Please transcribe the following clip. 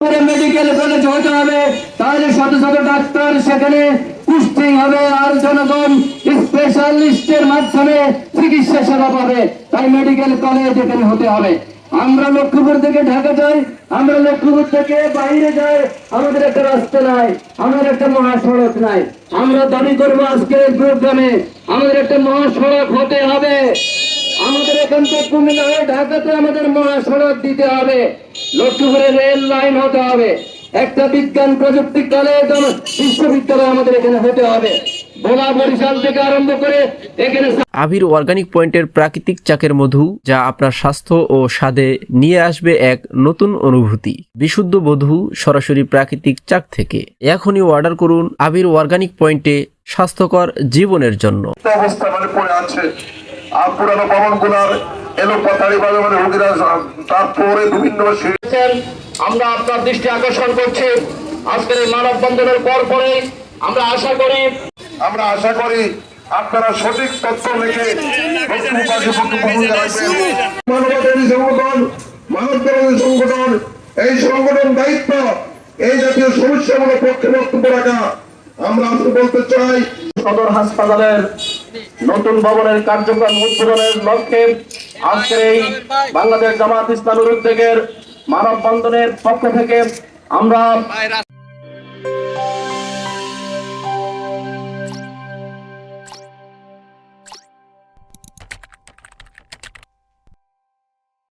Medical college হতে হবে, তাহলে শত শত ডাক্তার সেখানে পোস্টিং হবে আর জনগণ স্পেশালিস্টের মাধ্যমে চিকিৎসা সেবা পাবে। তাই মেডিকেল কলেজ এখানে হতে হবে। আমরা লক্ষ্মীপুর থেকে ঢাকা যাই, আমরা লক্ষ্মীপুর থেকে বাইরে যাই, আমাদের একটা রাস্তা নাই, আমাদের একটা মহাসড়ক নাই। আমরা দাবি করবো আজকের এই প্রোগ্রামে আমাদের একটা মহাসড়ক হতে হবে। আমাদের এখান থেকে কুমিল্লা হয়ে ঢাকাতে আমাদের মহাসড়ক দিতে হবে। লক্ষ্মীপুরে রেল লাইন হতে হবে। একটা বিজ্ঞান প্রযুক্তি কলেজ বিশ্ববিদ্যালয় আমাদের এখানে হতে হবে। ভোলা বরিশাল থেকে আরম্ভ করে এখানে আবির অর্গানিক পয়েন্টের প্রাকৃতিক চাকের মধু, যা আপনার স্বাস্থ্য ও স্বাদে নিয়ে আসবে এক নতুন অনুভূতি। বিশুদ্ধ মধু সরাসরি প্রাকৃতিক চাক থেকে। এখনই অর্ডার করুন আবির অর্গানিক পয়েন্টে স্বাস্থ্যকর জীবনের জন্য। অবস্থা পড়ে আছে আর পুরানো ভবনগুলার এলোপাতাড়ি ভাবে হুকিরা, তারপরে বিভিন্ন আমরা আপনার দৃষ্টি আকর্ষণ করছি আজকের এই মানববন্ধনের পরে আমরা আশা করি আপনারা সঠিক তথ্য লিখে মানবতাবাদী সংগঠন, মানবতাবাদী সংগঠন, এই সংগঠন দায়িত্ব এই জাতীয় সমস্যাগুলোর পক্ষে বক্তব্য রাখা। আমরা আজকে বলতে চাই, সদর হাসপাতালের নতুন ভবনের কার্যক্রম উদ্বোধনের লক্ষ্যে আজকের এই বাংলাদেশ জামাত ইসলামের উদ্যোগের মানববন্ধনের পক্ষ থেকে আমরা